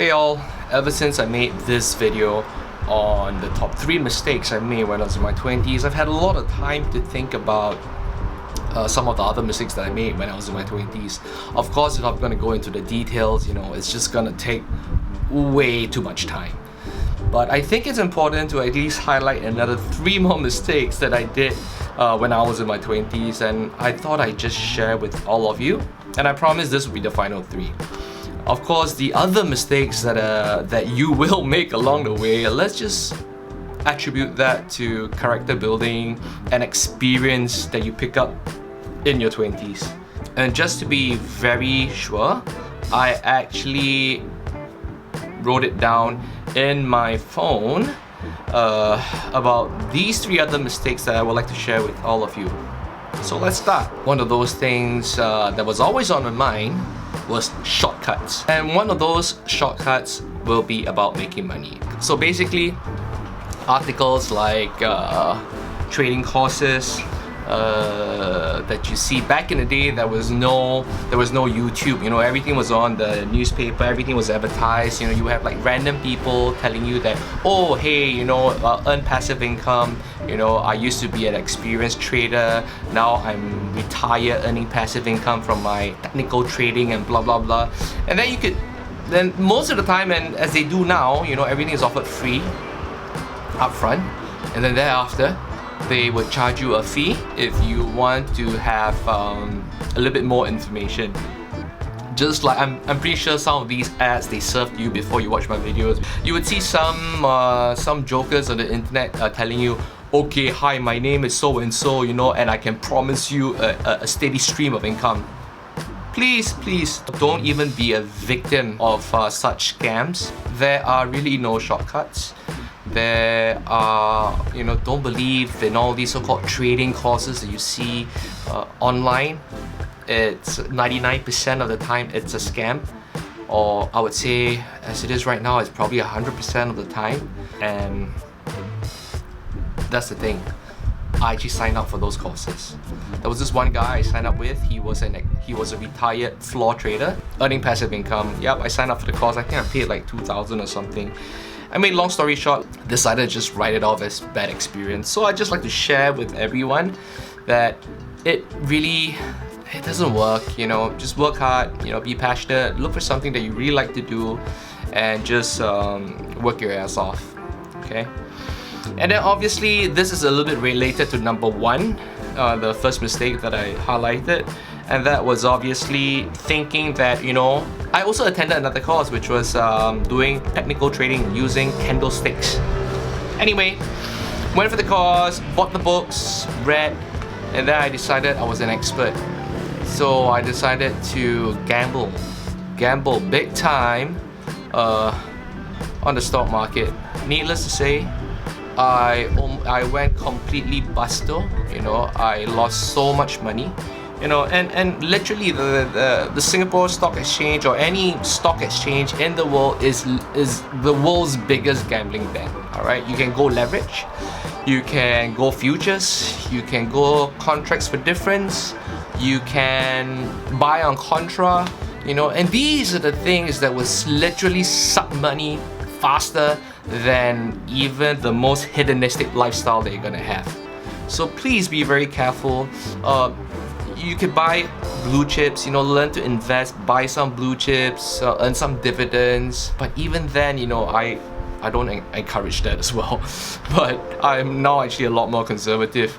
Hey all, ever since I made this video on the top 3 mistakes I made when I was in my 20s, I've had a lot of time to think about some of the other mistakes that I made when I was in my 20s. Of course, if I'm going to go into the details, it's just going to take way too much time. But I think it's important to at least highlight another 3 more mistakes that I did when I was in my 20s, and I thought I'd just share with all of you. And I promise this will be the final 3. Of course, the other mistakes that you will make along the way, let's just attribute that to character building and experience that you pick up in your 20s. And just to be very sure, I actually wrote it down in my phone about these 3 other mistakes that I would like to share with all of you. So let's start. One of those things that was always on my mind was shortcuts. And one of those shortcuts will be about making money. So basically, articles like trading courses that you see back in the day, there was no YouTube. Everything was on the newspaper, everything was advertised. You have like random people telling you that, oh hey, earn passive income. I used to be an experienced trader, now I'm retired earning passive income from my technical trading and blah blah blah. And then most of the time, and as they do now, everything is offered free up front, and then thereafter they would charge you a fee if you want to have a little bit more information. Just like I'm pretty sure some of these ads they served you before you watch my videos. You would see some jokers on the internet telling you, okay, hi, my name is so and so, and I can promise you a steady stream of income. Please don't even be a victim of such scams. There are really no shortcuts. There are, don't believe in all these so-called trading courses that you see online. It's 99% of the time it's a scam, or I would say, as it is right now, it's probably 100% of the time. And that's the thing. I actually signed up for those courses. There was this one guy I signed up with. He was a retired floor trader, earning passive income. Yep, I signed up for the course. I think I paid like 2,000 or something. I made long story short, decided to just write it off as bad experience. So I just like to share with everyone that it doesn't work. Just work hard. Be passionate. Look for something that you really like to do, and just work your ass off. Okay. And then obviously this is a little bit related to number 1, the first mistake that I highlighted, and that was obviously thinking that I also attended another course which was doing technical trading using candlesticks. Anyway, went for the course, bought the books, read, and then I decided I was an expert. So I decided to gamble big time on the stock market. Needless to say, I went completely busto. I lost so much money. And literally the Singapore Stock Exchange or any stock exchange in the world is the world's biggest gambling den. Alright, you can go leverage, you can go futures, you can go contracts for difference, you can buy on contra, and these are the things that will literally suck money faster than even the most hedonistic lifestyle that you're gonna have. So please be very careful. You could buy blue chips, learn to invest, buy some blue chips, earn some dividends. But even then, I don't encourage that as well. But I'm now actually a lot more conservative.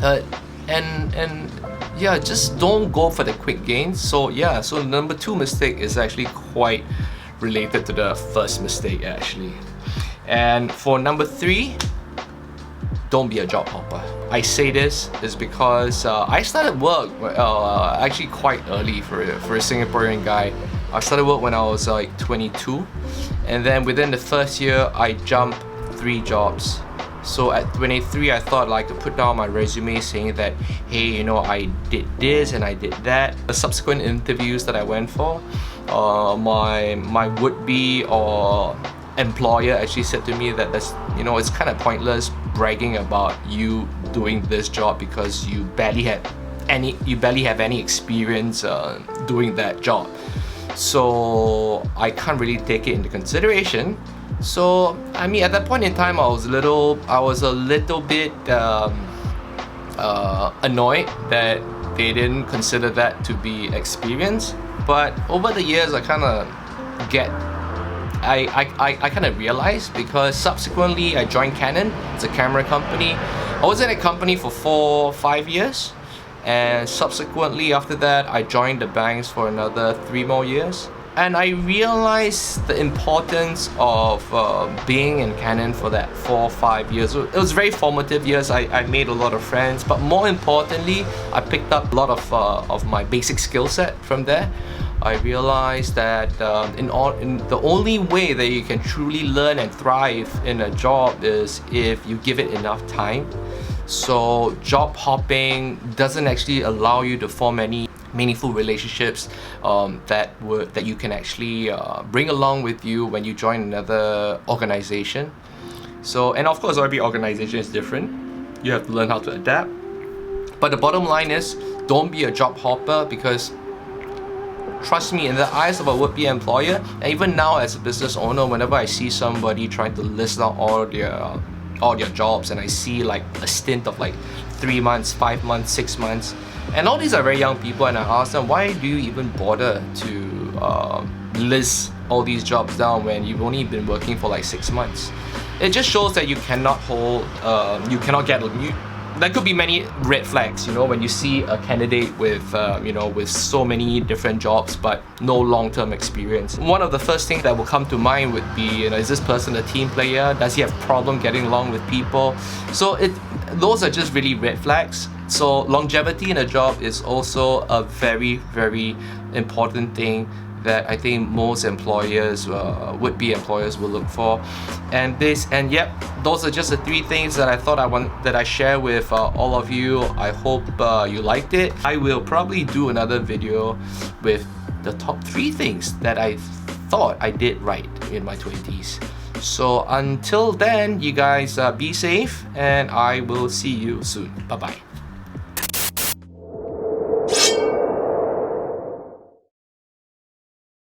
And yeah, just don't go for the quick gains. So number 2 mistake is actually quite related to the first mistake actually. And for number 3, don't be a job hopper. I say this is because I started work actually quite early for a Singaporean guy. I started work when I was like 22, and then within the first year I jumped 3 jobs. So at 23 I thought I could put down my resume saying that, hey, I did this and I did that. The subsequent interviews that I went for, my would-be or employer actually said to me that it's kind of pointless bragging about you doing this job because you barely have any experience doing that job. so I can't really take it into consideration. So I mean, at that point in time, I was a little bit annoyed that they didn't consider that to be experience. But over the years, I kind of realized, because subsequently I joined Canon. It's a camera company. I was in a company for 4-5 years, and subsequently after that I joined the banks for another 3 more years. And I realized the importance of being in Canon for that 4-5 years. It was very formative years. I made a lot of friends, but more importantly, I picked up a lot of my basic skill set from there. I realized that the only way that you can truly learn and thrive in a job is if you give it enough time. So job hopping doesn't actually allow you to form any meaningful relationships that you can actually bring along with you when you join another organization. So, and of course, every organization is different. You have to learn how to adapt. But the bottom line is, don't be a job hopper, because trust me, in the eyes of a would-be employer, and even now as a business owner, whenever I see somebody trying to list out all their jobs, and I see like a stint of like 3 months, 5 months, 6 months, and all these are very young people, and I ask them, why do you even bother to list all these jobs down when you've only been working for like 6 months? It just shows that you cannot get there could be many red flags, when you see a candidate with with so many different jobs but no long-term experience. One of the first things that will come to mind would be, is this person a team player? Does he have problem getting along with people? So those are just really red flags. So longevity in a job is also a very, very important thing that I think most employers, would-be employers, will look for. And yep, those are just the 3 things that I thought I share with all of you. I hope you liked it. I will probably do another video with the top 3 things that I thought I did right in my 20s. So until then, you guys be safe, and I will see you soon. Bye bye.